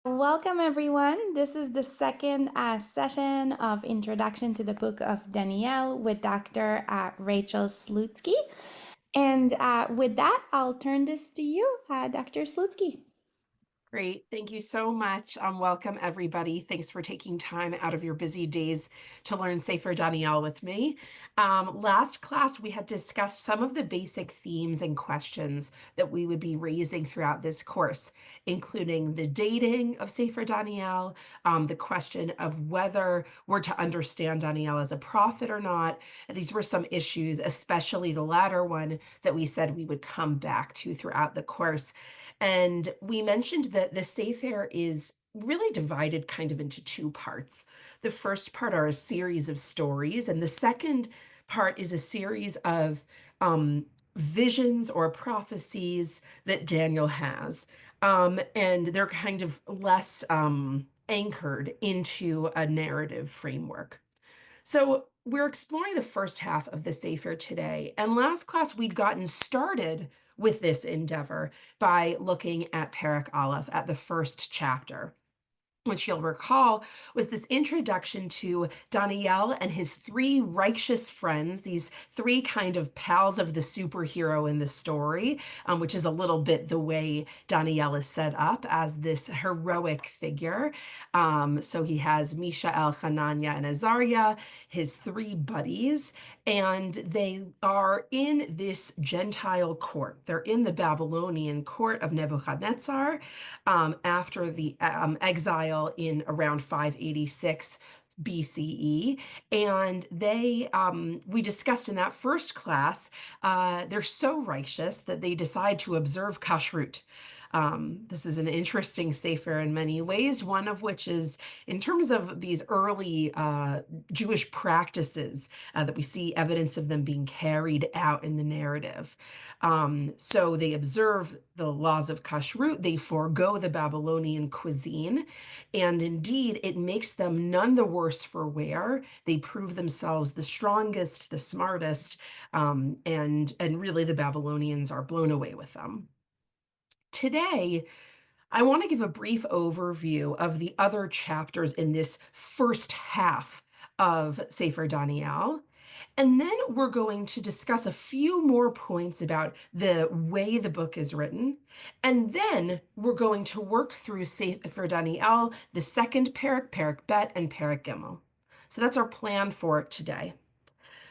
Welcome, everyone. This is the second session of Introduction to the Book of Daniel with Dr. Rachel Slutsky. And with that, I'll turn this to you, Dr. Slutsky. Great. Thank you so much. Welcome, everybody. Thanks for taking time out of your busy days to learn Sefer Daniel with me. Last class, we had discussed some of the basic themes and questions that we would be raising throughout this course, including the dating of Sefer Daniel, the question of whether we're to understand Daniel as a prophet or not. These were some issues, especially the latter one, that we said we would come back to throughout the course. And we mentioned that the Sefer is really divided kind of into two parts. The first part are a series of stories, and the second part is a series of visions or prophecies that Daniel has. And they're kind of less anchored into a narrative framework. So we're exploring the first half of the Sefer today. And last class, we'd gotten started with this endeavor by looking at Perek Aleph, at the first chapter, which you'll recall was this introduction to Daniel and his three righteous friends, these three kind of pals of the superhero in the story, which is a little bit the way Daniel is set up as this heroic figure. So he has Mishael, Hananiah, and Azariah, his three buddies, and they are in this Gentile court. They're in the Babylonian court of Nebuchadnezzar after the exile in around 586 BCE. And we discussed in that first class, they're so righteous that they decide to observe kashrut. This is an interesting sefer in many ways, one of which is in terms of these early Jewish practices that we see evidence of them being carried out in the narrative. So they observe the laws of kashrut, they forego the Babylonian cuisine, and indeed it makes them none the worse for wear. They prove themselves the strongest, the smartest, and really the Babylonians are blown away with them. Today, I want to give a brief overview of the other chapters in this first half of Sefer Daniel. And then we're going to discuss a few more points about the way the book is written. And then we're going to work through Sefer Daniel, the second Perek, Perek Bet, and Perek Gimel. So that's our plan for today.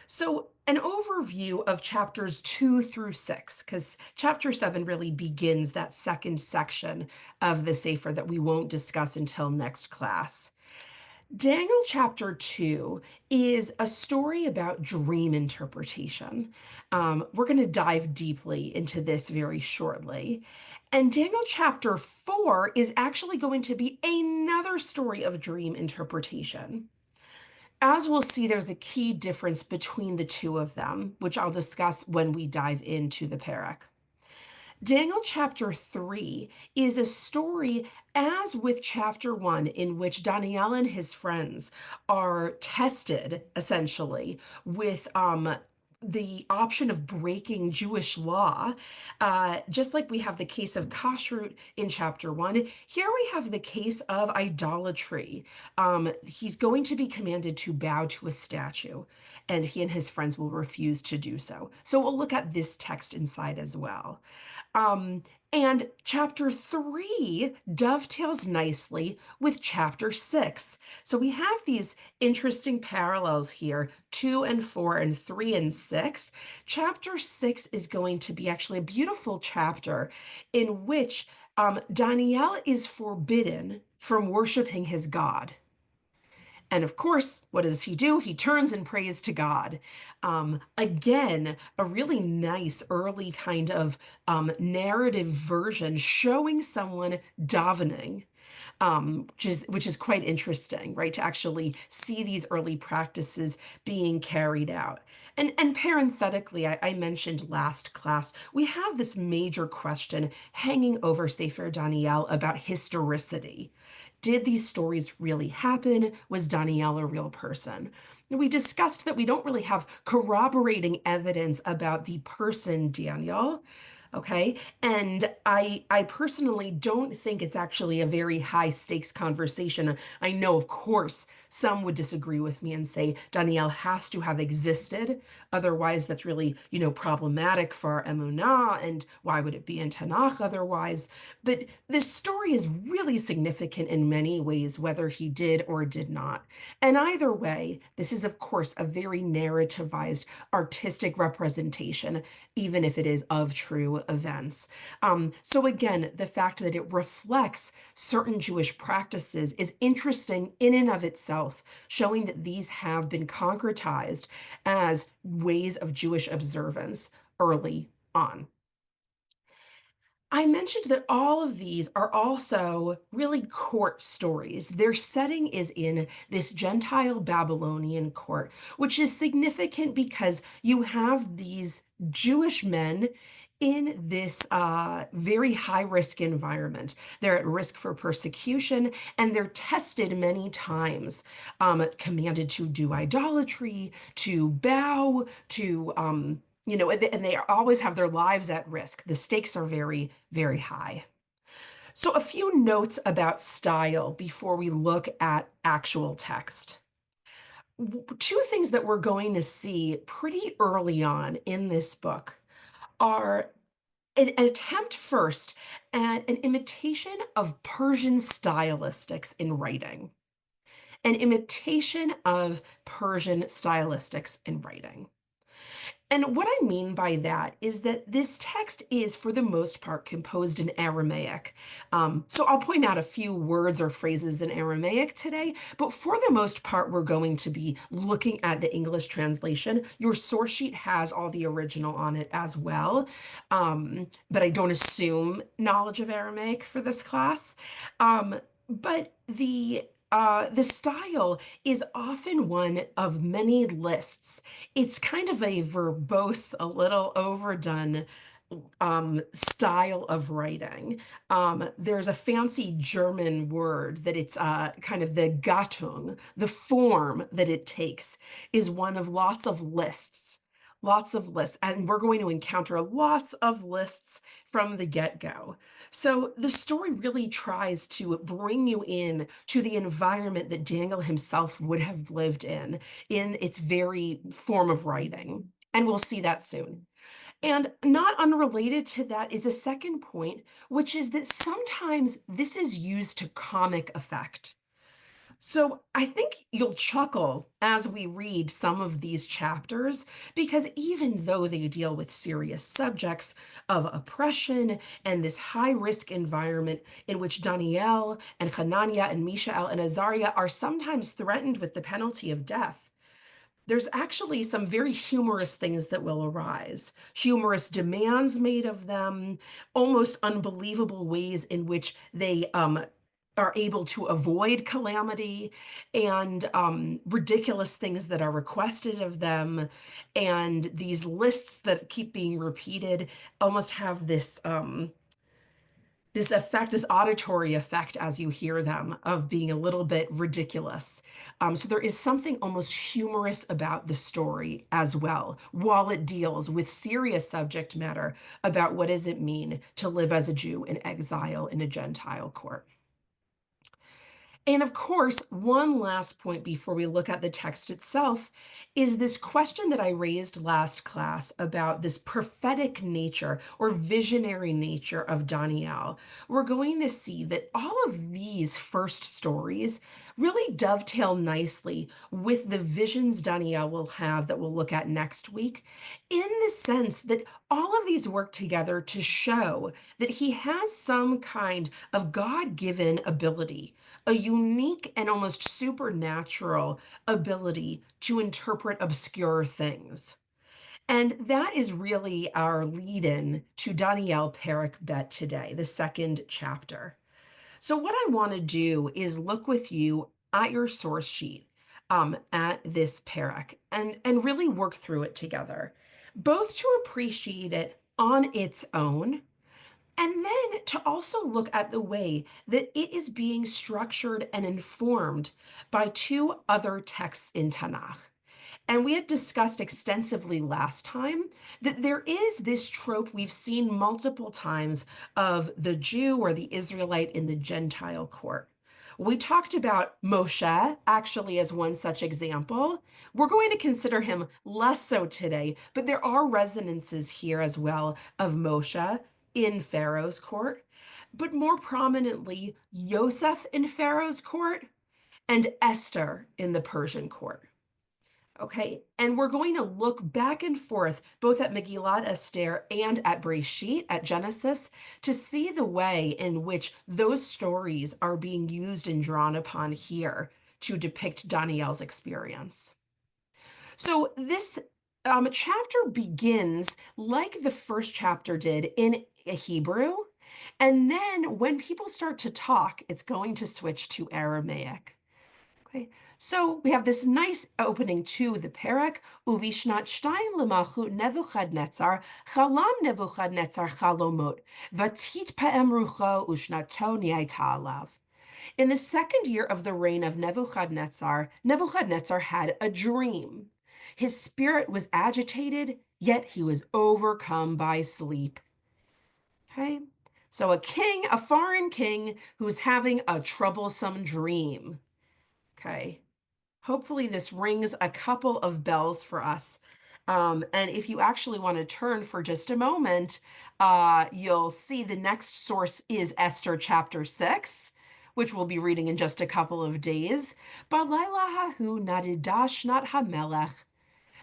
So, an overview of chapters 2 through 6, because chapter 7 really begins that second section of the Sefer that we won't discuss until next class. Daniel chapter 2 is a story about dream interpretation. We're going to dive deeply into this very shortly. And Daniel chapter 4 is actually going to be another story of dream interpretation. As we'll see, there's a key difference between the two of them, which I'll discuss when we dive into the Perek. Daniel chapter 3 is a story, as with chapter 1, in which Daniel and his friends are tested, essentially, with the option of breaking Jewish law. Just like we have the case of kashrut in chapter 1, here we have the case of idolatry. He's going to be commanded to bow to a statue, and he and his friends will refuse to do so. So we'll look at this text inside as well. And chapter 3 dovetails nicely with chapter 6. So we have these interesting parallels here, 2 and 4 and 3 and 6. Chapter 6 is going to be actually a beautiful chapter in which Daniel is forbidden from worshiping his God. And of course, what does he do? He turns and prays to God. Again, a really nice early kind of narrative version showing someone davening, which is quite interesting, right? To actually see these early practices being carried out. And parenthetically, I mentioned last class, we have this major question hanging over Sefer Daniel about historicity. Did these stories really happen? Was Daniel a real person? And we discussed that we don't really have corroborating evidence about the person Daniel. Okay. And I personally don't think it's actually a very high stakes conversation. I know, of course, some would disagree with me and say Daniel has to have existed. Otherwise, that's really, problematic for our emunah. And why would it be in Tanakh otherwise? But this story is really significant in many ways, whether he did or did not. And either way, this is, of course, a very narrativized artistic representation, even if it is of true events. So again, the fact that it reflects certain Jewish practices is interesting in and of itself, showing that these have been concretized as ways of Jewish observance early on. I mentioned that all of these are also really court stories. Their setting is in this Gentile Babylonian court, which is significant because you have these Jewish men in this very high risk environment. They're at risk for persecution and they're tested many times, commanded to do idolatry, to bow, to and they always have their lives at risk. The stakes are very, very high. So, a few notes about style before we look at actual text. Two things that we're going to see pretty early on in this book are an attempt first at an imitation of Persian stylistics in writing. An imitation of Persian stylistics in writing. And what I mean by that is that this text is, for the most part, composed in Aramaic. So I'll point out a few words or phrases in Aramaic today, but for the most part, we're going to be looking at the English translation. Your source sheet has all the original on it as well, but I don't assume knowledge of Aramaic for this class. But the style is often one of many lists. It's kind of a verbose, a little overdone style of writing. There's a fancy German word that it's kind of the Gattung, the form that it takes is one of lots of lists. Lots of lists, and we're going to encounter lots of lists from the get-go. So the story really tries to bring you in to the environment that Daniel himself would have lived in its very form of writing. And we'll see that soon. And not unrelated to that is a second point, which is that sometimes this is used to comic effect. So I think you'll chuckle as we read some of these chapters, because even though they deal with serious subjects of oppression and this high risk environment in which Daniel and Hananiah and Mishael and Azariah are sometimes threatened with the penalty of death, there's actually some very humorous things that will arise, humorous demands made of them, almost unbelievable ways in which they are able to avoid calamity, and ridiculous things that are requested of them. And these lists that keep being repeated almost have this effect, this auditory effect as you hear them of being a little bit ridiculous. So there is something almost humorous about the story as well, while it deals with serious subject matter about what does it mean to live as a Jew in exile in a Gentile court. And of course, one last point before we look at the text itself is this question that I raised last class about this prophetic nature or visionary nature of Daniel. We're going to see that all of these first stories really dovetail nicely with the visions Daniel will have that we'll look at next week, in the sense that all of these work together to show that he has some kind of God-given ability, a unique and almost supernatural ability to interpret obscure things. And that is really our lead in to Daniel Perek Bet today, the second chapter. So, what I want to do is look with you at your source sheet, at this Perek, and really work through it together, both to appreciate it on its own, and then to also look at the way that it is being structured and informed by two other texts in Tanakh. And we had discussed extensively last time that there is this trope we've seen multiple times of the Jew or the Israelite in the Gentile court. We talked about Moshe actually as one such example. We're going to consider him less so today, but there are resonances here as well of Moshe in Pharaoh's court, but more prominently, Yosef in Pharaoh's court and Esther in the Persian court. Okay, and we're going to look back and forth both at Megillat Esther and at Breshit, at Genesis, to see the way in which those stories are being used and drawn upon here to depict Daniel's experience. So this chapter begins like the first chapter did in Hebrew, and then when people start to talk, it's going to switch to Aramaic. Okay, so we have this nice opening to the parak. Uvishnat shtayim lemalchut Nebuchadnezzar, chalam Nebuchadnezzar chalomot, vatit pa'em rucho ushnato ni'ayta alav. In the second year of the reign of Nebuchadnezzar, Nebuchadnezzar had a dream. His spirit was agitated, yet he was overcome by sleep. Okay, so a king, a foreign king, who's having a troublesome dream. Okay. Hopefully, this rings a couple of bells for us. And if you actually want to turn for just a moment, you'll see the next source is Esther chapter 6, which we'll be reading in just a couple of days. Balayla hahu nadidash nat hamelech.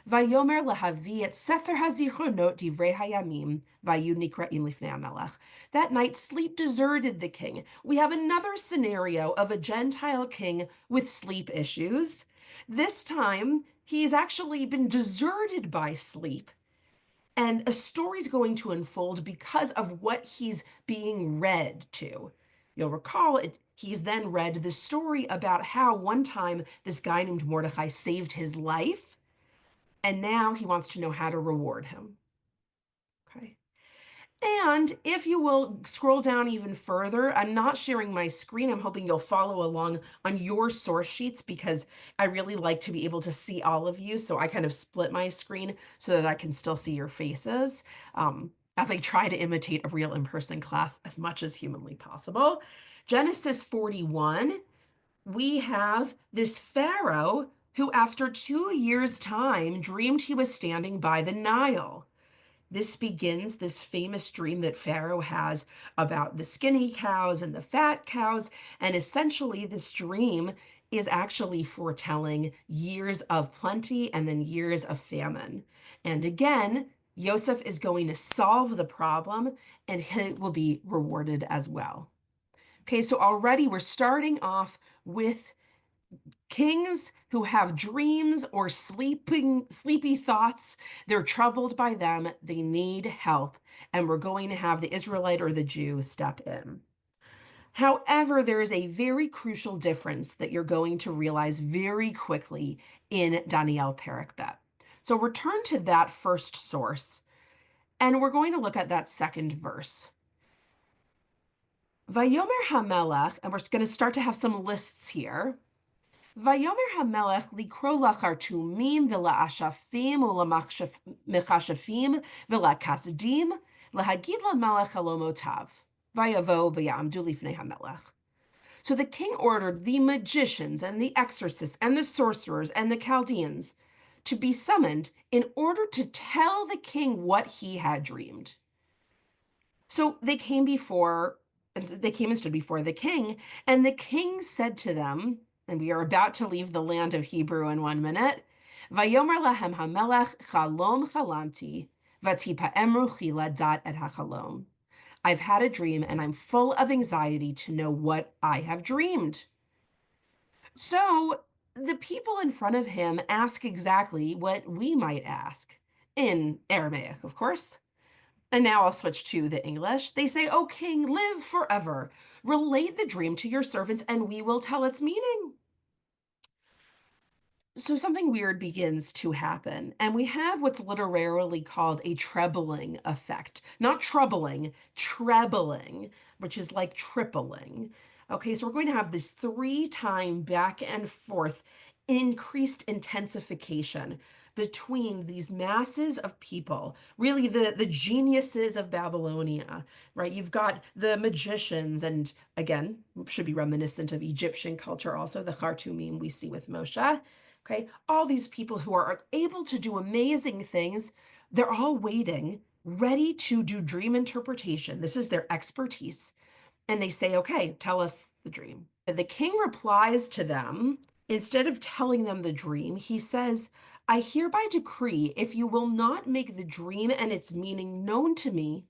Vayomer lahavi et Sefer Hazichronot divrei hayamim vayu nikraim lifnei hamelech. That night sleep deserted the king. We have another scenario of a Gentile king with sleep issues. This time, he's actually been deserted by sleep. And a story's going to unfold because of what he's being read to. You'll recall he's then read the story about how one time this guy named Mordecai saved his life, and now he wants to know how to reward him. Okay. And if you will scroll down even further, I'm not sharing my screen. I'm hoping you'll follow along on your source sheets because I really like to be able to see all of you. So I kind of split my screen so that I can still see your faces as I try to imitate a real in-person class as much as humanly possible. Genesis 41, we have this Pharaoh who, after 2 years' time, dreamed he was standing by the Nile. This begins this famous dream that Pharaoh has about the skinny cows and the fat cows. And essentially, this dream is actually foretelling years of plenty and then years of famine. And again, Yosef is going to solve the problem and he will be rewarded as well. Okay, so already we're starting off with kings who have dreams or sleepy thoughts. They're troubled by them. They need help. And we're going to have the Israelite or the Jew step in. However, there is a very crucial difference that you're going to realize very quickly in Daniel Perek Bet. So return to that first source, and we're going to look at that second verse. Vayomer HaMelech, and we're going to start to have some lists here. Vayomer HaMelech likro lachartumim v'la'ashafim u'lamechashafim v'la'kasdim lahagid lamelech halomotav vayavo v'ya'amdu lifnei HaMelech. So the king ordered the magicians and the exorcists and the sorcerers and the Chaldeans to be summoned in order to tell the king what he had dreamed. So they came and stood before the king, and the king said to them, and we are about to leave the land of Hebrew in 1 minute, Vayomer lahem hamelech chalom chalamti, vatipa'em ruchi ladat et hachalom. I've had a dream and I'm full of anxiety to know what I have dreamed. So the people in front of him ask exactly what we might ask, in Aramaic, of course. And now I'll switch to the English. They say, O king, live forever. Relate the dream to your servants and we will tell its meaning. So something weird begins to happen, and we have what's literarily called a trebling effect. Not troubling, trebling, which is like tripling. Okay, so we're going to have this 3-time back and forth increased intensification between these masses of people, really the geniuses of Babylonia, right? You've got the magicians, and again, should be reminiscent of Egyptian culture also, the Khartoumim we see with Moshe. Okay, all these people who are able to do amazing things, they're all waiting, ready to do dream interpretation. This is their expertise. And they say, okay, tell us the dream. The king replies to them, instead of telling them the dream, he says, I hereby decree, if you will not make the dream and its meaning known to me,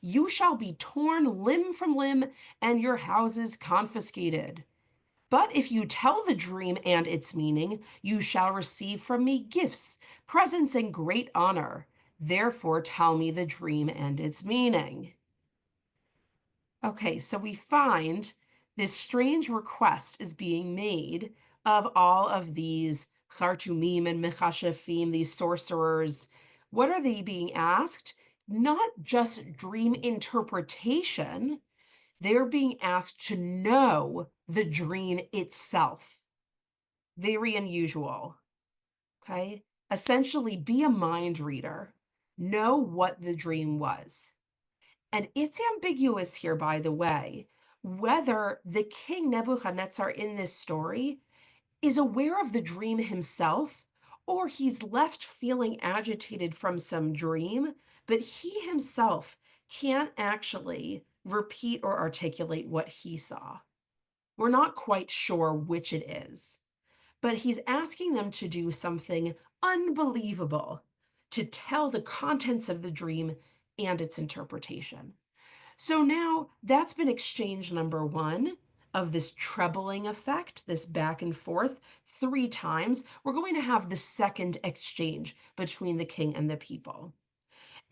you shall be torn limb from limb and your houses confiscated. But if you tell the dream and its meaning, you shall receive from me gifts, presents, and great honor. Therefore, tell me the dream and its meaning. Okay, so we find this strange request is being made of all of these Khartoumim and Mechashefim, these sorcerers. What are they being asked? Not just dream interpretation, they're being asked to know the dream itself. Very unusual. Okay, essentially be a mind reader, know what the dream was. And it's ambiguous here, by the way, whether the king Nebuchadnezzar in this story is aware of the dream himself or he's left feeling agitated from some dream, but he himself can't actually repeat or articulate what he saw. We're not quite sure which it is, but he's asking them to do something unbelievable to tell the contents of the dream and its interpretation. So now that's been exchange number one of this trebling effect, this back and forth 3 times. We're going to have the second exchange between the king and the people.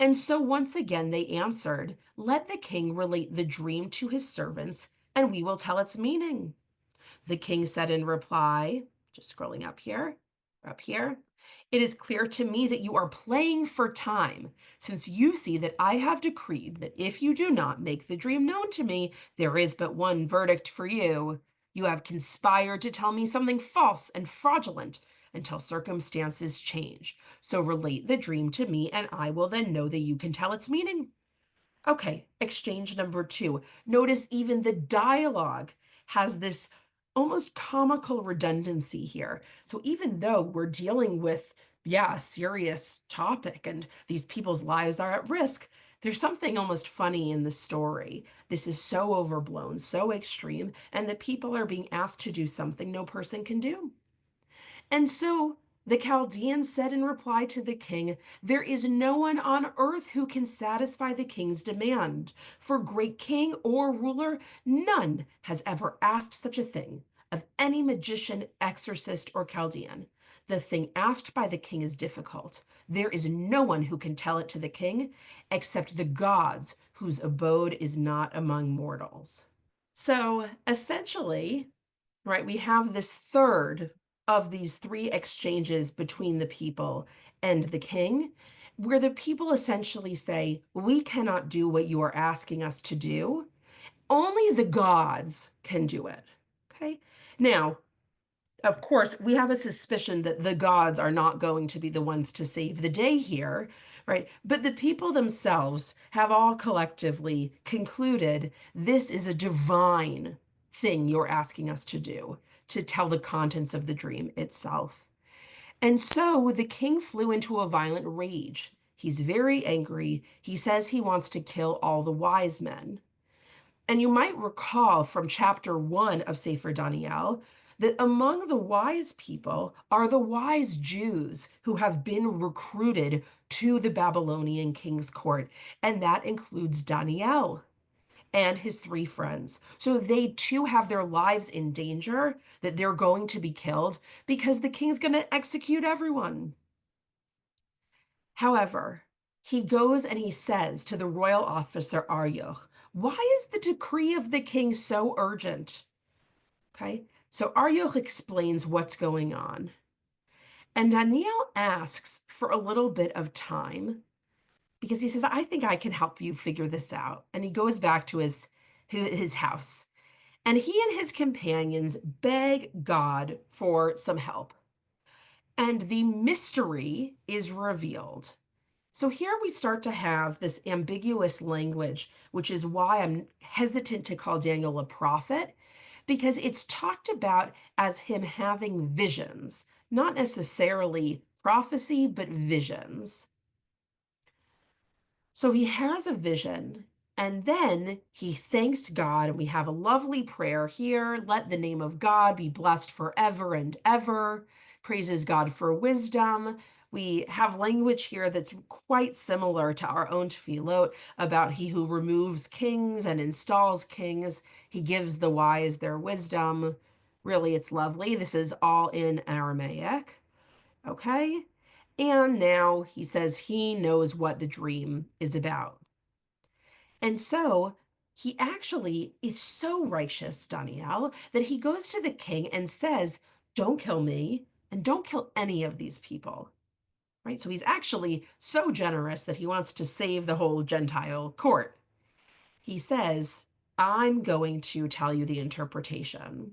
And so once again, they answered, let the king relate the dream to his servants, and we will tell its meaning. The king said in reply, just scrolling up here, it is clear to me that you are playing for time, since you see that I have decreed that if you do not make the dream known to me, there is but one verdict for you. You have conspired to tell me something false and fraudulent until circumstances change. So relate the dream to me, and I will then know that you can tell its meaning. Okay, exchange number 2. Notice even the dialogue has this almost comical redundancy here. So even though we're dealing with, a serious topic and these people's lives are at risk, there's something almost funny in the story. This is so overblown, so extreme, and the people are being asked to do something no person can do. And so the Chaldeans said in reply to the king, there is no one on earth who can satisfy the king's demand. For great king or ruler, none has ever asked such a thing of any magician, exorcist, or Chaldean. The thing asked by the king is difficult. There is no one who can tell it to the king except the gods whose abode is not among mortals. So essentially, right, we have this third of these 3 exchanges between the people and the king, where the people essentially say, we cannot do what you are asking us to do. Only the gods can do it. Okay. Now, of course, we have a suspicion that the gods are not going to be the ones to save the day here, right? But the people themselves have all collectively concluded this is a divine thing you're asking us to do, to tell the contents of the dream itself. And so the king flew into a violent rage. He's very angry. He says he wants to kill all the wise men. And you might recall from chapter 1 of Sefer Daniel that among the wise people are the wise Jews who have been recruited to the Babylonian king's court, and that includes Daniel and his 3 friends. So they too have their lives in danger, that they're going to be killed because the king's going to execute everyone. However, he goes and he says to the royal officer Arioch, why is the decree of the king so urgent? Okay, so Arioch explains what's going on. And Daniel asks for a little bit of time because he says, I think I can help you figure this out. And he goes back to his house. And he and his companions beg God for some help. And the mystery is revealed. So here we start to have this ambiguous language, which is why I'm hesitant to call Daniel a prophet, because it's talked about as him having visions, not necessarily prophecy, but visions. So he has a vision, and then he thanks God, and we have a lovely prayer here. Let the name of God be blessed forever and ever. Praises God for wisdom. We have language here that's quite similar to our own tefillot about he who removes kings and installs kings. He gives the wise their wisdom. Really, it's lovely. This is all in Aramaic. Okay. And now he says he knows what the dream is about. And so he actually is so righteous, Daniel, that he goes to the king and says, don't kill me and don't kill any of these people. Right? So he's actually so generous that he wants to save the whole Gentile court. He says, I'm going to tell you the interpretation.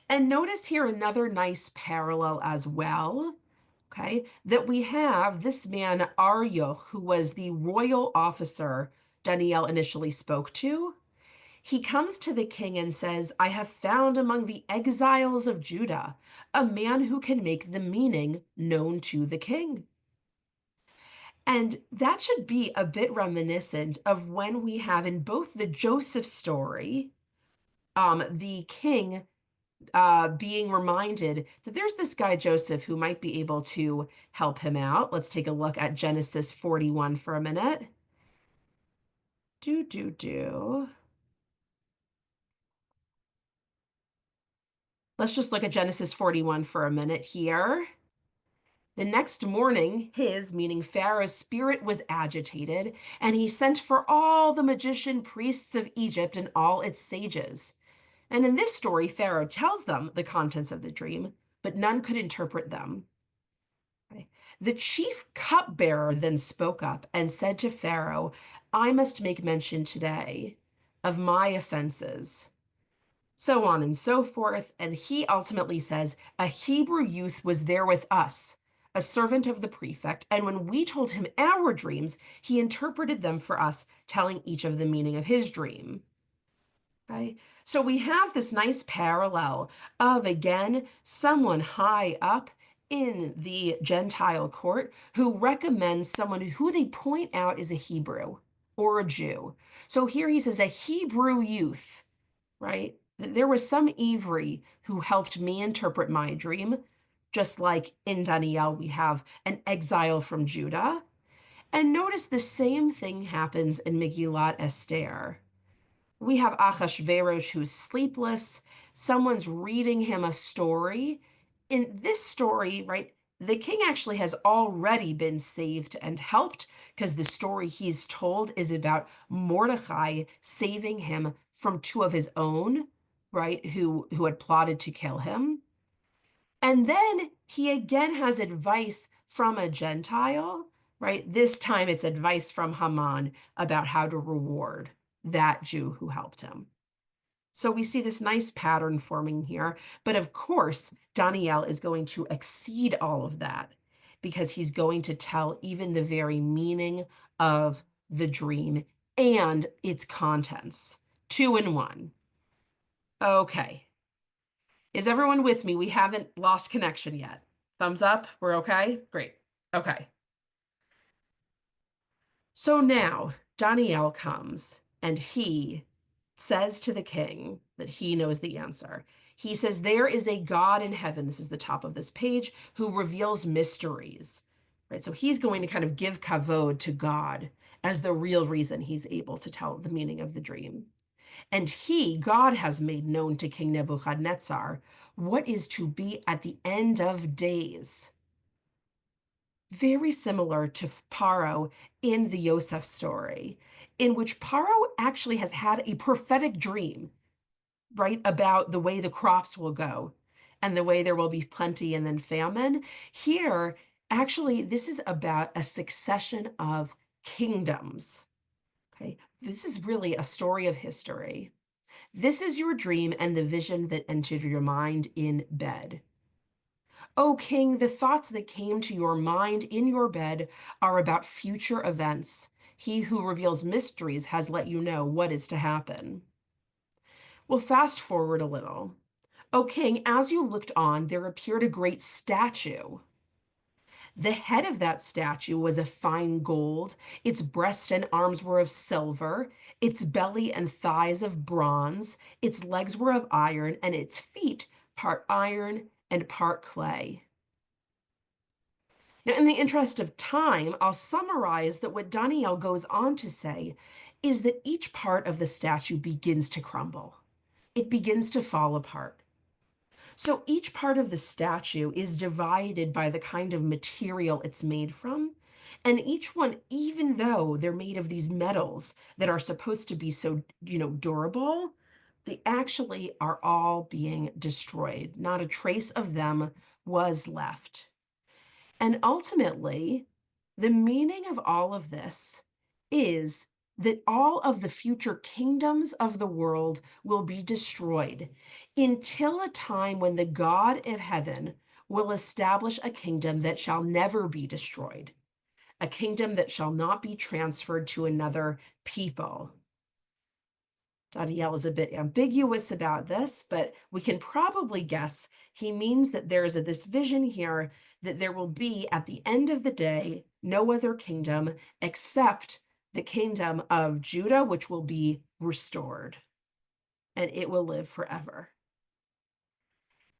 And notice here another nice parallel as well, okay, that we have this man, Arioch, who was the royal officer Daniel initially spoke to. He comes to the king and says, I have found among the exiles of Judah a man who can make the meaning known to the king. And that should be a bit reminiscent of when we have in both the Joseph story, the king being reminded that there's this guy Joseph who might be able to help him out. Let's take a look at Genesis 41 for a minute. Do. Let's just look at Genesis 41 for a minute here. The next morning, his, meaning Pharaoh's spirit was agitated, and he sent for all the magician priests of Egypt and all its sages. And in this story, Pharaoh tells them the contents of the dream, but none could interpret them. The chief cupbearer then spoke up and said to Pharaoh, I must make mention today of my offenses, so on and so forth. And he ultimately says, a Hebrew youth was there with us, a servant of the prefect. And when we told him our dreams, he interpreted them for us, telling each of the meaning of his dream. Okay? So we have this nice parallel of, again, someone high up in the Gentile court who recommends someone who they point out is a Hebrew or a Jew. So here he says, a Hebrew youth, right? There was some Ivri who helped me interpret my dream, just like in Daniel, we have an exile from Judah. And notice the same thing happens in Megillat Esther. We have Achashverosh who's sleepless. Someone's reading him a story. In this story, right, the king actually has already been saved and helped because the story he's told is about Mordecai saving him from two of his own, right, who had plotted to kill him. And then he again has advice from a Gentile, right? This time it's advice from Haman about how to reward that Jew who helped him. So we see this nice pattern forming here. But of course, Daniel is going to exceed all of that because he's going to tell even the very meaning of the dream and its contents. Two in one. Okay. Is everyone with me? We haven't lost connection yet. Thumbs up. We're okay? Great. Okay. So now Daniel comes and he says to the king that he knows the answer. He says, there is a God in heaven, this is the top of this page, who reveals mysteries, right? So he's going to kind of give kavod to God as the real reason he's able to tell the meaning of the dream. And he, God, has made known to King Nebuchadnezzar what is to be at the end of days. Very similar to Paro in the Yosef story, in which Paro actually has had a prophetic dream, right, about the way the crops will go and the way there will be plenty and then famine. Here, actually, this is about a succession of kingdoms. Okay, this is really a story of history. This is your dream and the vision that entered your mind in bed. O king, the thoughts that came to your mind in your bed are about future events. He who reveals mysteries has let you know what is to happen. Well, fast forward a little. O king, as you looked on, there appeared a great statue. The head of that statue was of fine gold, its breast and arms were of silver, its belly and thighs of bronze, its legs were of iron, and its feet part iron and part clay. Now, in the interest of time, I'll summarize that what Daniel goes on to say is that each part of the statue begins to crumble. It begins to fall apart. So each part of the statue is divided by the kind of material it's made from. And each one, even though they're made of these metals that are supposed to be so, durable, they actually are all being destroyed. Not a trace of them was left. And ultimately, the meaning of all of this is that all of the future kingdoms of the world will be destroyed until a time when the God of heaven will establish a kingdom that shall never be destroyed, a kingdom that shall not be transferred to another people. Daniel is a bit ambiguous about this, but we can probably guess he means that there is this vision here that there will be, at the end of the day, no other kingdom except the kingdom of Judah, which will be restored, and it will live forever.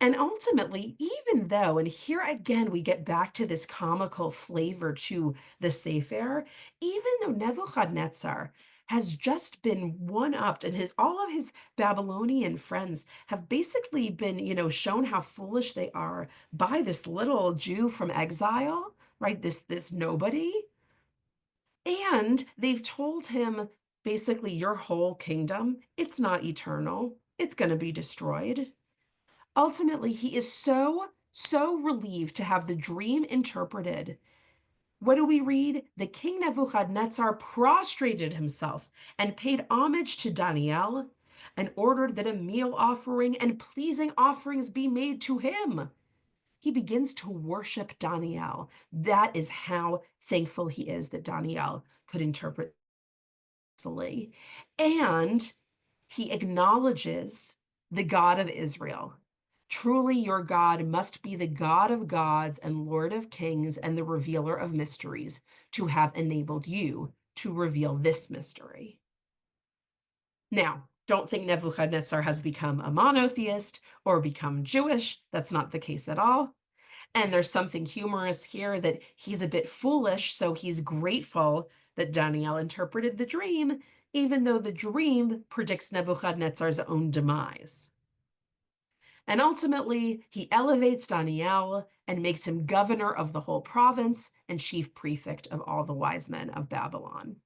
And ultimately, even though, and here again, we get back to this comical flavor to the Sefer, even though Nebuchadnezzar has just been one-upped and all of his Babylonian friends have basically been, shown how foolish they are by this little Jew from exile, right? This nobody. And they've told him basically your whole kingdom, it's not eternal. It's going to be destroyed. Ultimately, he is so relieved to have the dream interpreted. What do we read? The king Nebuchadnezzar prostrated himself and paid homage to Daniel and ordered that a meal offering and pleasing offerings be made to him. He begins to worship Daniel. That is how thankful he is that Daniel could interpret fully. And he acknowledges the God of Israel. Truly, your God must be the God of gods and Lord of kings and the revealer of mysteries to have enabled you to reveal this mystery. Now, don't think Nebuchadnezzar has become a monotheist or become Jewish. That's not the case at all. And there's something humorous here that he's a bit foolish, so he's grateful that Daniel interpreted the dream, even though the dream predicts Nebuchadnezzar's own demise. And ultimately, he elevates Daniel and makes him governor of the whole province and chief prefect of all the wise men of Babylon.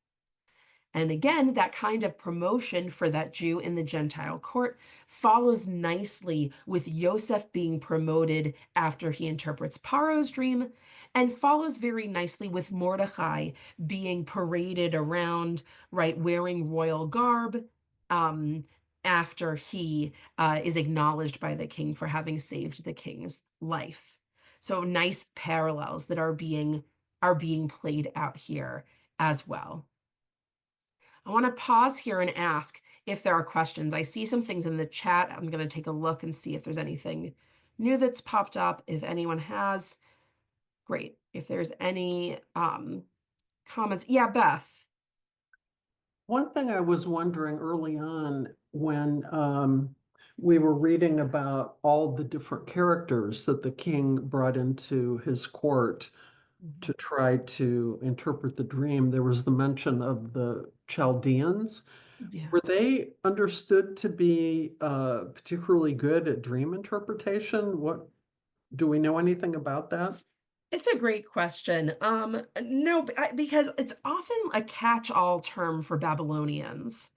And again, that kind of promotion for that Jew in the Gentile court follows nicely with Yosef being promoted after he interprets Paro's dream, and follows very nicely with Mordecai being paraded around, right, wearing royal garb, after he is acknowledged by the king for having saved the king's life. So nice parallels that are being played out here as well. I want to pause here and ask if there are questions. I see some things in the chat. I'm going to take a look and see if there's anything new that's popped up. If anyone has, great. If there's any comments. Yeah, Beth. One thing I was wondering early on when we were reading about all the different characters that the king brought into his court to try to interpret the dream, there was the mention of the Chaldeans. Yeah. Were they understood to be particularly good at dream interpretation? What do we know anything about that? It's a great question. No, because it's often a catch-all term for Babylonians.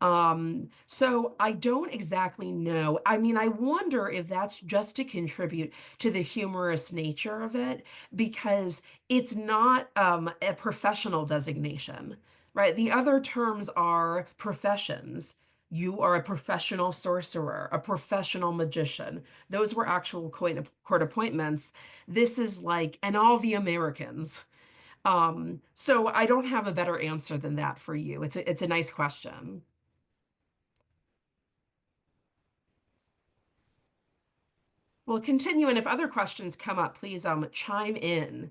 So I don't exactly know. I mean, I wonder if that's just to contribute to the humorous nature of it, because it's not a professional designation, right? The other terms are professions. You are a professional sorcerer, a professional magician. Those were actual court appointments. This is like, and all the Americans. So I don't have a better answer than that for you. It's a nice question. We'll continue, and if other questions come up, please chime in.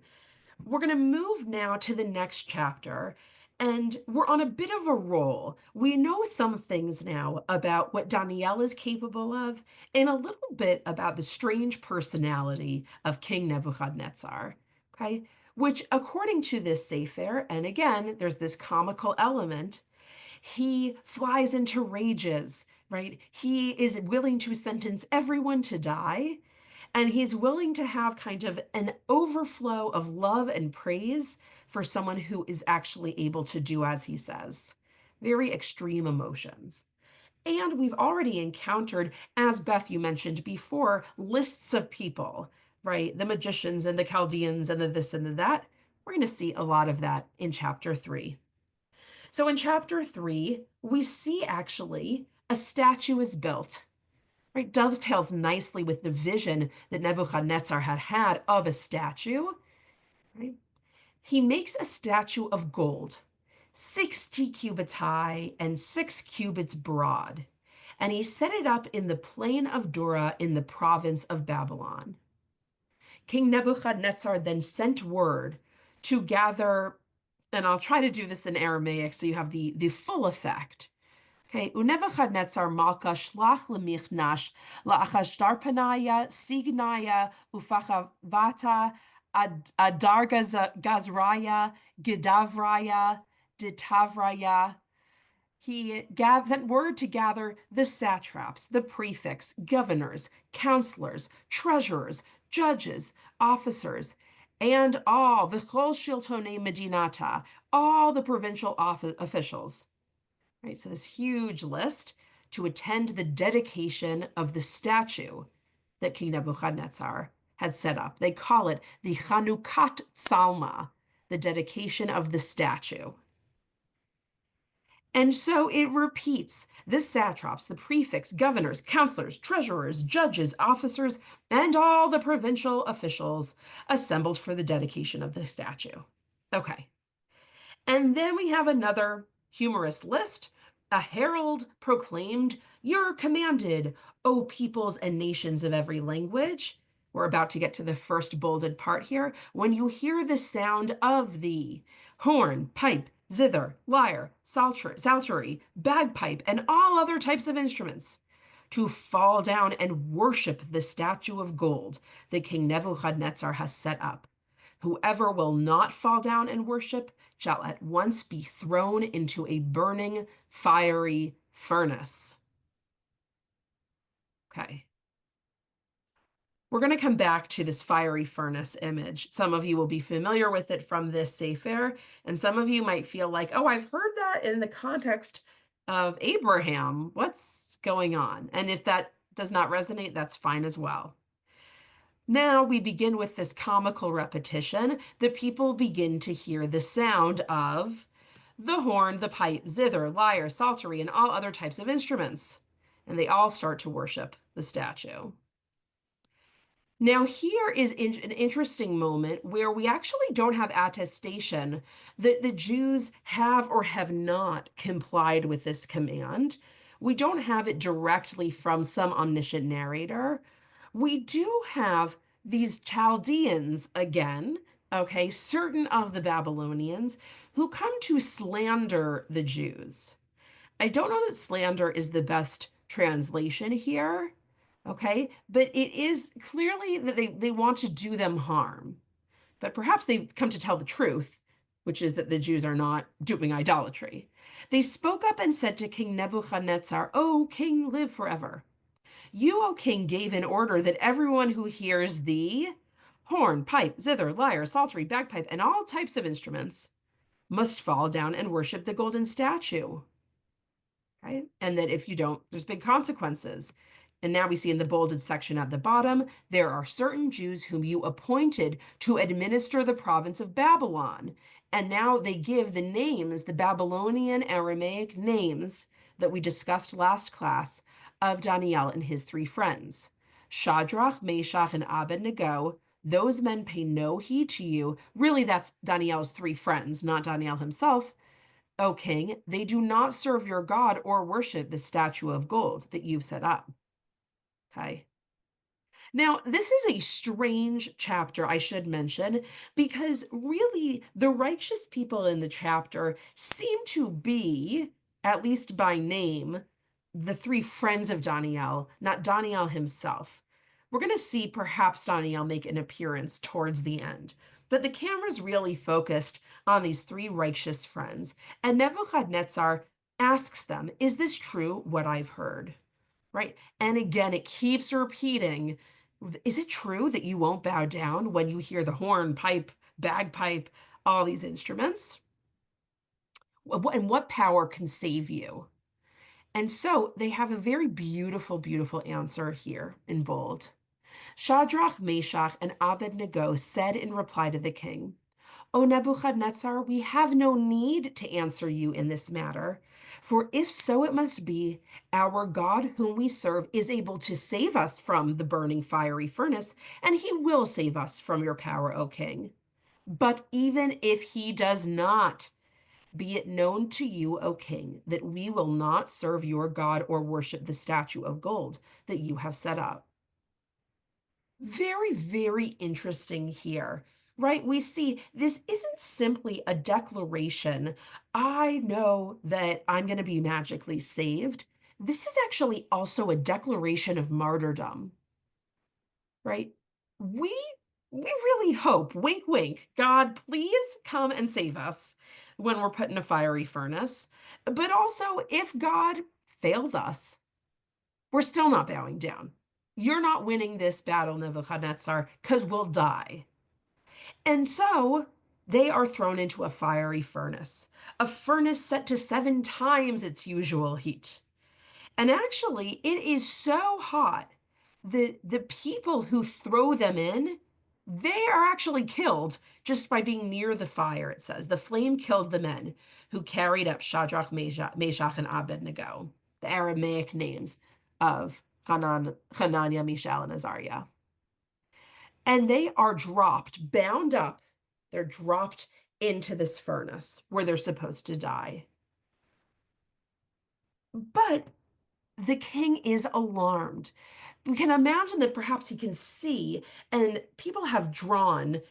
We're going to move now to the next chapter, and we're on a bit of a roll. We know some things now about what Daniel is capable of, and a little bit about the strange personality of King Nebuchadnezzar. Okay, which, according to this Sefer, and again, there's this comical element, he flies into rages, right? He is willing to sentence everyone to die, and he's willing to have kind of an overflow of love and praise for someone who is actually able to do as he says. Very extreme emotions. And we've already encountered, as Beth, you mentioned before, lists of people, right? The magicians and the Chaldeans and the this and the that. We're going to see a lot of that in chapter 3. So in chapter 3, we see actually a statue is built, right? Dovetails nicely with the vision that Nebuchadnezzar had had of a statue, right? He makes a statue of gold, 60 cubits high and 6 cubits broad, and he set it up in the plain of Dura in the province of Babylon. King Nebuchadnezzar then sent word to gather, and I'll try to do this in Aramaic so you have the full effect. Okay, Unebuchadnezzar Malka shlach lemichnash laachashtarpanaya signaya ufachavata adargazraya gidavraya ditavraya. He sent word to gather the satraps, the prefects, governors, counselors, treasurers, judges, officers, and all the Chol Shiltonei Medinata, all the provincial officials. Right, so this huge list to attend the dedication of the statue that King Nebuchadnezzar had set up. They call it the Chanukhat Tsalma, the dedication of the statue. And so it repeats the satraps, the prefects, governors, counselors, treasurers, judges, officers, and all the provincial officials assembled for the dedication of the statue. Okay. And then we have another humorous list. A herald proclaimed, "You're commanded, O peoples and nations of every language." We're about to get to the first bolded part here. When you hear the sound of the horn, pipe, zither, lyre, psaltery, bagpipe, and all other types of instruments, to fall down and worship the statue of gold that King Nebuchadnezzar has set up. Whoever will not fall down and worship shall at once be thrown into a burning, fiery furnace. Okay. We're going to come back to this fiery furnace image. Some of you will be familiar with it from this Sefer, and some of you might feel like, oh, I've heard that in the context of Abraham. What's going on? And if that does not resonate, that's fine as well. Now we begin with this comical repetition that people begin to hear the sound of the horn, the pipe, zither, lyre, psaltery, and all other types of instruments. And they all start to worship the statue. Now, here is an interesting moment where we actually don't have attestation that the Jews have or have not complied with this command. We don't have it directly from some omniscient narrator. We do have these Chaldeans again, okay, certain of the Babylonians who come to slander the Jews. I don't know that slander is the best translation here, okay, but it is clearly that they want to do them harm. But perhaps they've come to tell the truth, which is that the Jews are not doing idolatry. They spoke up and said to King Nebuchadnezzar, "O king, live forever. You, O king, gave an order that everyone who hears the horn, pipe, zither, lyre, psaltery, bagpipe, and all types of instruments must fall down and worship the golden statue." Right? And that if you don't, there's big consequences. And now we see in the bolded section at the bottom, there are certain Jews whom you appointed to administer the province of Babylon. And now they give the names, the Babylonian Aramaic names that we discussed last class of Daniel and his three friends. Shadrach, Meshach, and Abednego, those men pay no heed to you. Really, that's Daniel's three friends, not Daniel himself. O king, they do not serve your God or worship the statue of gold that you've set up. Okay. Now, this is a strange chapter, I should mention, because really the righteous people in the chapter seem to be, at least by name, the three friends of Daniel, not Daniel himself. We're going to see perhaps Daniel make an appearance towards the end, but the camera's really focused on these three righteous friends, and Nebuchadnezzar asks them, "Is this true, what I've heard?" Right? And again, it keeps repeating, is it true that you won't bow down when you hear the horn, pipe, bagpipe, all these instruments? And what power can save you? And so they have a very beautiful, beautiful answer here in bold. Shadrach, Meshach, and Abednego said in reply to the king, O Nebuchadnezzar, we have no need to answer you in this matter. For if so it must be, our God, whom we serve, is able to save us from the burning fiery furnace, and he will save us from your power, O king. But even if he does not, be it known to you, O king, that we will not serve your God or worship the statue of gold that you have set up. Very, very interesting here, right? We see this isn't simply a declaration, I know that I'm going to be magically saved. This is actually also a declaration of martyrdom, right? We we really hope, wink, wink, God, please come and save us when we're put in a fiery furnace. But also, if God fails us, we're still not bowing down. You're not winning this battle, Nebuchadnezzar, because we'll die. And so they are thrown into a fiery furnace, a furnace set to 7 times its usual heat. And actually, it is so hot that the people who throw them in, they are actually killed just by being near the fire, it says. The flame killed the men who carried up Shadrach, Meshach, and Abednego, the Aramaic names of Hananiah, Mishael, and Azariah. And they are dropped, bound up. They're dropped into this furnace where they're supposed to die. But the king is alarmed. We can imagine that perhaps he can see, and people have drawn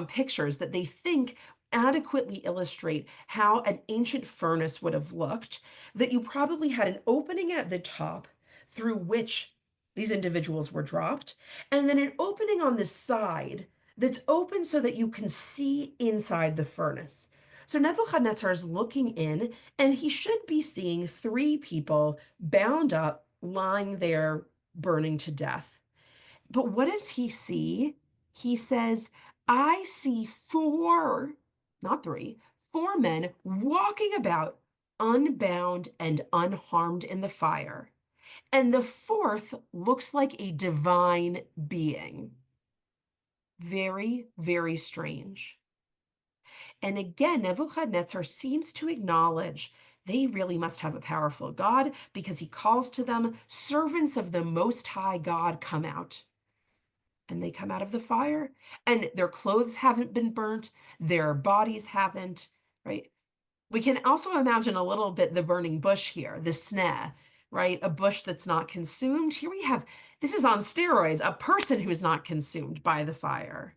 pictures that they think adequately illustrate how an ancient furnace would have looked, that you probably had an opening at the top through which these individuals were dropped, and then an opening on the side that's open so that you can see inside the furnace. So Nebuchadnezzar is looking in, and he should be seeing three people bound up, lying there, burning to death. But what does he see? He says, I see four, not three, four men walking about unbound and unharmed in the fire. And the fourth looks like a divine being. Very, very strange. And again, Nebuchadnezzar seems to acknowledge they really must have a powerful God because he calls to them, servants of the Most High God, come out. And they come out of the fire, and their clothes haven't been burnt, their bodies haven't, right? We can also imagine a little bit the burning bush here, the sneh, right? A bush that's not consumed. Here we have, this is on steroids, a person who is not consumed by the fire.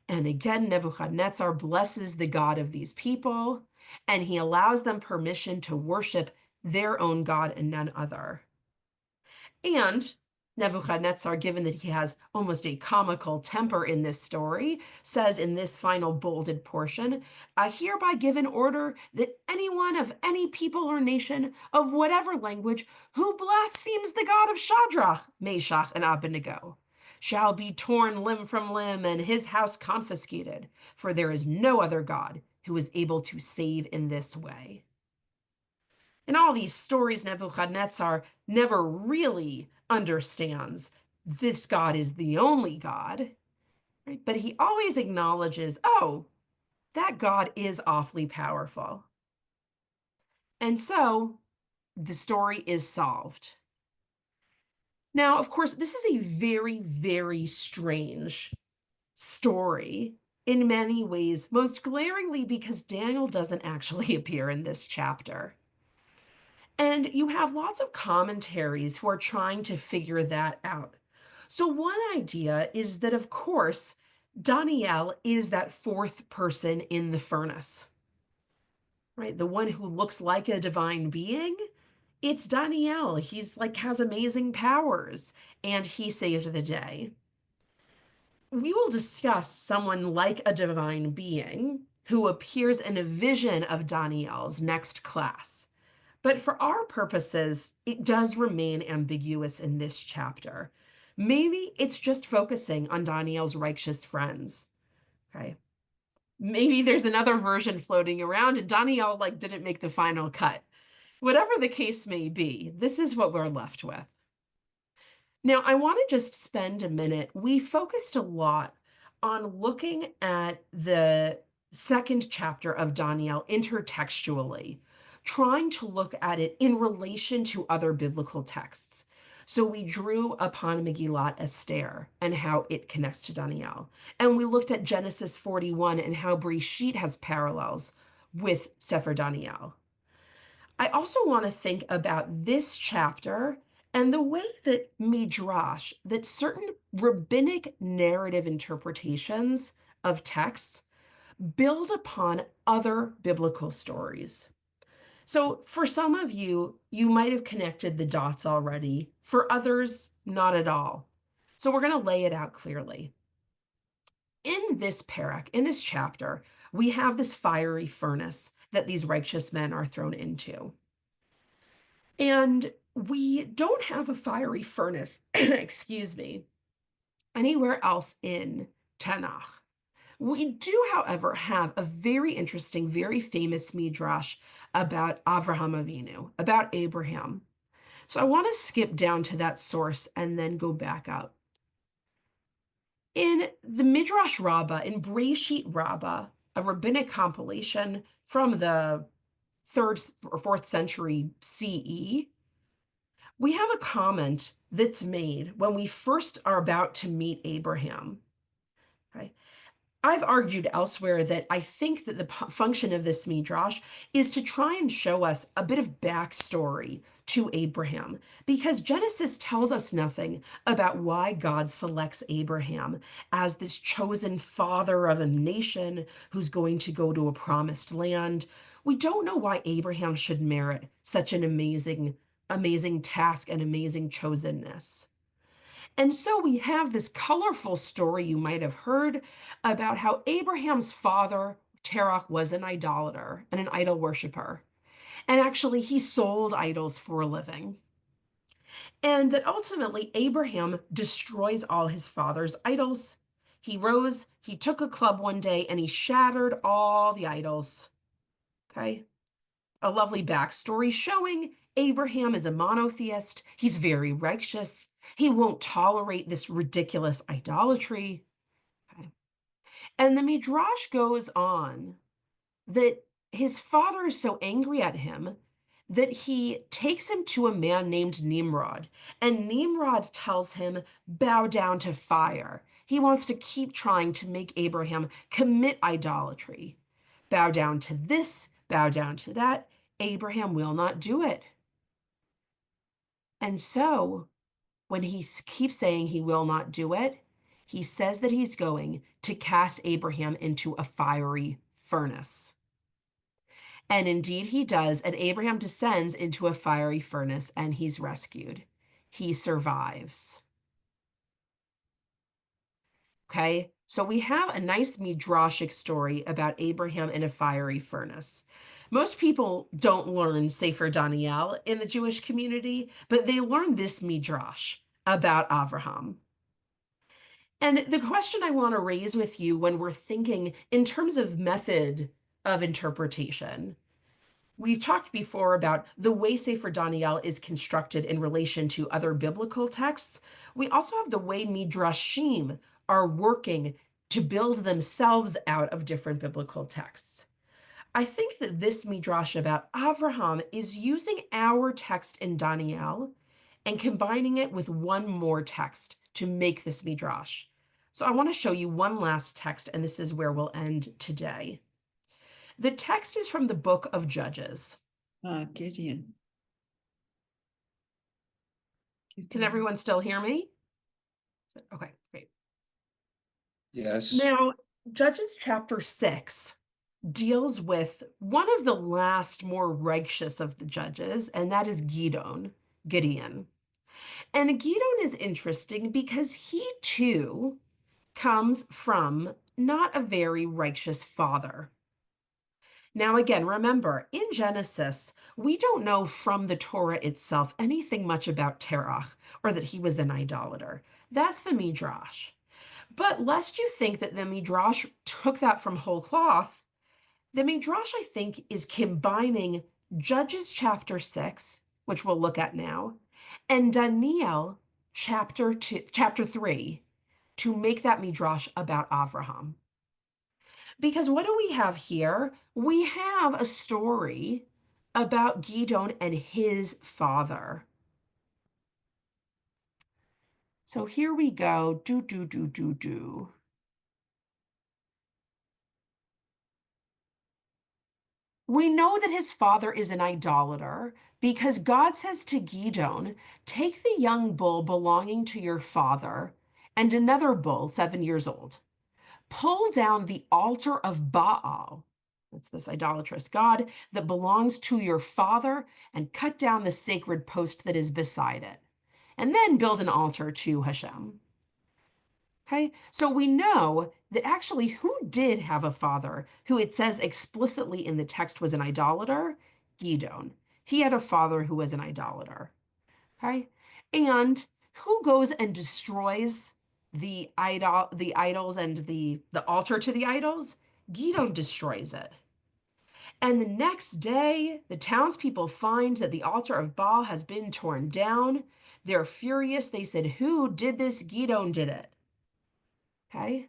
And again, Nebuchadnezzar blesses the God of these people, and he allows them permission to worship their own God and none other. And Nebuchadnezzar, given that he has almost a comical temper in this story, says in this final bolded portion, I hereby give an order that anyone of any people or nation of whatever language who blasphemes the God of Shadrach, Meshach, and Abednego shall be torn limb from limb and his house confiscated, for there is no other God who is able to save in this way. In all these stories, Nebuchadnezzar never really understands this God is the only God, right? But he always acknowledges, oh, that God is awfully powerful. And so the story is solved. Now, of course, this is a very, very strange story in many ways, most glaringly because Daniel doesn't actually appear in this chapter. And you have lots of commentaries who are trying to figure that out. So, one idea is that, of course, Daniel is that fourth person in the furnace, right? The one who looks like a divine being. It's Daniel. He's like has amazing powers, and he saved the day. We will discuss someone like a divine being who appears in a vision of Daniel's next class. But for our purposes, it does remain ambiguous in this chapter. Maybe it's just focusing on Daniel's righteous friends. Okay. Maybe there's another version floating around and Daniel like didn't make the final cut. Whatever the case may be, this is what we're left with. Now, I want to just spend a minute. We focused a lot on looking at the second chapter of Daniel intertextually, trying to look at it in relation to other biblical texts. So we drew upon Megillat Esther and how it connects to Daniel. And we looked at Genesis 41 and how Breshit has parallels with Sefer Daniel. I also want to think about this chapter and the way that Midrash, that certain rabbinic narrative interpretations of texts build upon other biblical stories. So for some of you, you might have connected the dots already. For others, not at all. So we're going to lay it out clearly. In this parak, in this chapter, we have this fiery furnace that these righteous men are thrown into. And we don't have a fiery furnace, excuse me, anywhere else in Tanakh. We do, however, have a very interesting, very famous midrash about Avraham Avinu, about Abraham. So I want to skip down to that source and then go back up. In the Midrash Rabbah, in Breshit Rabbah, a rabbinic compilation from the 3rd or 4th century CE, we have a comment that's made when we first are about to meet Abraham. Okay. I've argued elsewhere that I think that the function of this midrash is to try and show us a bit of backstory to Abraham, because Genesis tells us nothing about why God selects Abraham as this chosen father of a nation who's going to go to a promised land. We don't know why Abraham should merit such an amazing task and amazing chosenness. And so we have this colorful story you might have heard about how Abraham's father, Terach, was an idolater and an idol worshiper. And actually, he sold idols for a living. And that ultimately, Abraham destroys all his father's idols. He rose, he took a club one day, and he shattered all the idols. Okay? A lovely backstory showing Abraham is a monotheist. He's very righteous. He won't tolerate this ridiculous idolatry. Okay. And the Midrash goes on that his father is so angry at him that he takes him to a man named Nimrod. And Nimrod tells him, bow down to fire. He wants to keep trying to make Abraham commit idolatry. Bow down to this, bow down to that. Abraham will not do it. And so when he keeps saying he will not do it, he says that he's going to cast Abraham into a fiery furnace. And indeed he does. And Abraham descends into a fiery furnace and he's rescued. He survives. Okay, so we have a nice midrashic story about Abraham in a fiery furnace. Most people don't learn Sefer Daniel in the Jewish community, but they learn this midrash about Avraham. And the question I want to raise with you when we're thinking in terms of method of interpretation, we've talked before about the way Sefer Daniel is constructed in relation to other biblical texts. We also have the way midrashim are working to build themselves out of different biblical texts. I think that this midrash about Avraham is using our text in Daniel and combining it with one more text to make this midrash. So I want to show you one last text, and this is where we'll end today. The text is from the book of Judges. Gideon. Can everyone still hear me? Okay, great. Yes. Now, Judges chapter 6 deals with one of the last more righteous of the judges, and that is Gideon. And Gideon is interesting because he too comes from not a very righteous father. Now, again, remember, in Genesis, we don't know from the Torah itself anything much about Terach or that he was an idolater. That's the Midrash. But lest you think that the Midrash took that from whole cloth, the Midrash, I think, is combining Judges chapter 6, which we'll look at now, and Daniel chapter 3 to make that Midrash about Avraham. Because what do we have here? We have a story about Gideon and his father. So here we go. We know that his father is an idolater because God says to Gideon, take the young bull belonging to your father and another bull, 7 years old. Pull down the altar of Baal, that's this idolatrous god, that belongs to your father, and cut down the sacred post that is beside it. And then build an altar to Hashem. Okay, so we know that actually who did have a father who it says explicitly in the text was an idolater? Gideon. He had a father who was an idolater. Okay, and who goes and destroys the idols and the altar to the idols? Gideon destroys it. And the next day, the townspeople find that the altar of Baal has been torn down. They're furious. They said, who did this? Gideon did it. Okay.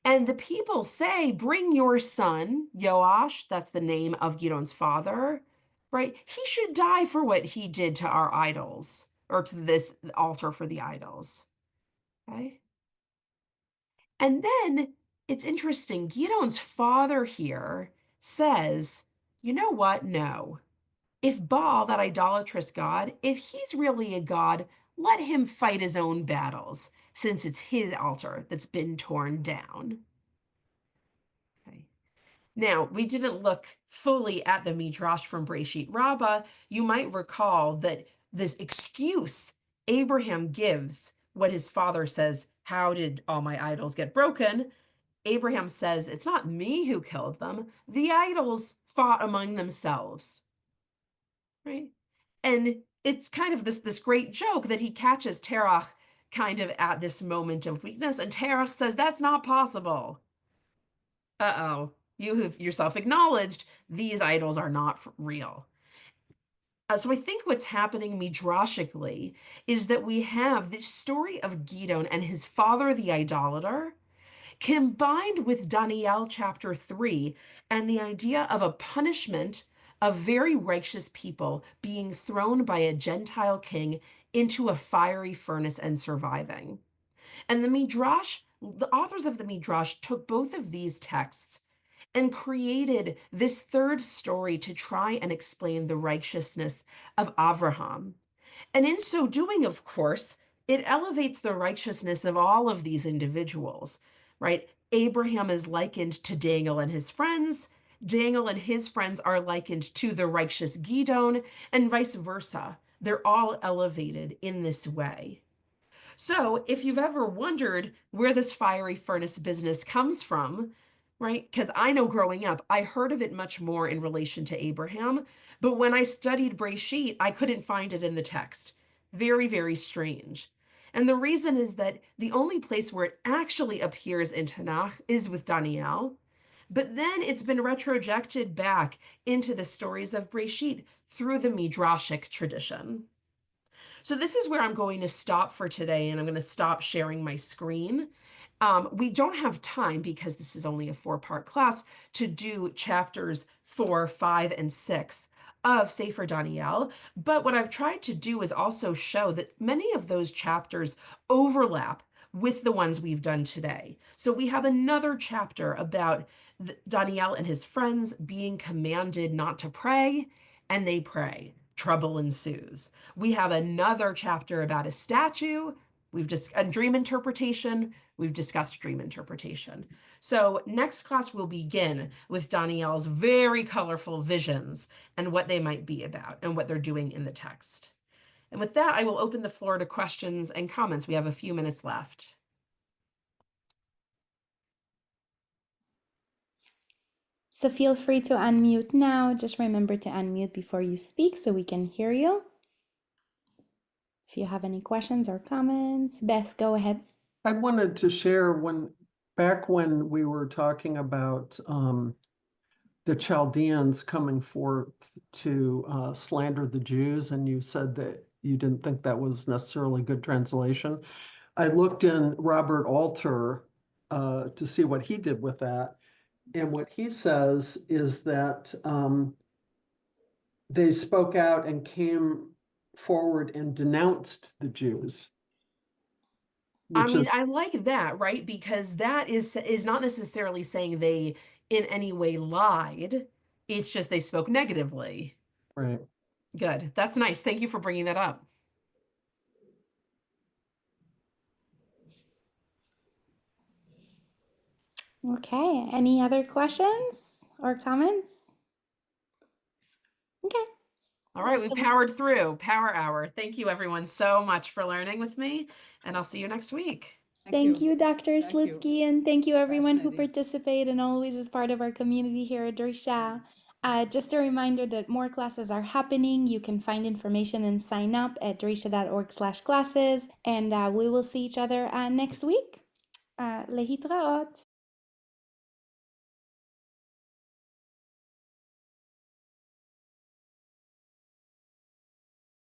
And the people say, bring your son, Joash, that's the name of Gideon's father, right? He should die for what he did to our idols, or to this altar for the idols. Okay. And then it's interesting, Gideon's father here says, you know what? No. If Baal, that idolatrous god, if he's really a god, let him fight his own battles, since it's his altar that's been torn down. Okay. Now, we didn't look fully at the Midrash from Breshit Rabbah. You might recall that this excuse Abraham gives when his father says, how did all my idols get broken? Abraham says, it's not me who killed them. The idols fought among themselves. Right? And it's kind of this great joke that he catches Terach kind of at this moment of weakness. And Terach says, that's not possible. Uh-oh, you have yourself acknowledged these idols are not real. So I think what's happening midrashically is that we have this story of Gideon and his father, the idolater, combined with Daniel chapter 3 and the idea of a punishment of very righteous people being thrown by a Gentile king into a fiery furnace and surviving. And the Midrash, the authors of the Midrash took both of these texts and created this third story to try and explain the righteousness of Avraham. And in so doing, of course, it elevates the righteousness of all of these individuals, right? Abraham is likened to Daniel and his friends. Daniel and his friends are likened to the righteous Gideon, and vice versa. They're all elevated in this way. So if you've ever wondered where this fiery furnace business comes from, right? Because I know growing up, I heard of it much more in relation to Abraham, but when I studied Breshit, I couldn't find it in the text. Very, very strange. And the reason is that the only place where it actually appears in Tanakh is with Daniel, but then it's been retrojected back into the stories of Breshit through the Midrashic tradition. So this is where I'm going to stop for today, and I'm going to stop sharing my screen. We don't have time because this is only a 4-part class to do chapters 4, 5, and 6 of Sefer Daniel. But what I've tried to do is also show that many of those chapters overlap with the ones we've done today. So we have another chapter about Daniel and his friends being commanded not to pray, and they pray. Trouble ensues. We have another chapter about a statue. We've just a dream interpretation. We've discussed dream interpretation. So next class will begin with Daniel's very colorful visions and what they might be about and what they're doing in the text. And with that, I will open the floor to questions and comments. We have a few minutes left. So feel free to unmute now. Just remember to unmute before you speak so we can hear you. If you have any questions or comments, Beth, go ahead. I wanted to share back when we were talking about the Chaldeans coming forth to slander the Jews, and you said that you didn't think that was necessarily good translation. I looked in Robert Alter to see what he did with that. And what he says is that they spoke out and came forward and denounced the Jews. I mean, I like that, right? Because that is not necessarily saying they in any way lied. It's just they spoke negatively. Right. Good. That's nice. Thank you for bringing that up. Okay, any other questions or comments? Okay. All right, we So powered through Power Hour. Thank you, everyone, so much for learning with me, and I'll see you next week. thank you, Dr. Thank you. Slutsky, and thank you everyone who Fascinating. participated and always is part of our community here at Drisha. Just a reminder that more classes are happening. You can find information and sign up at drisha.org/classes, and we will see each other next week. Lehitraot.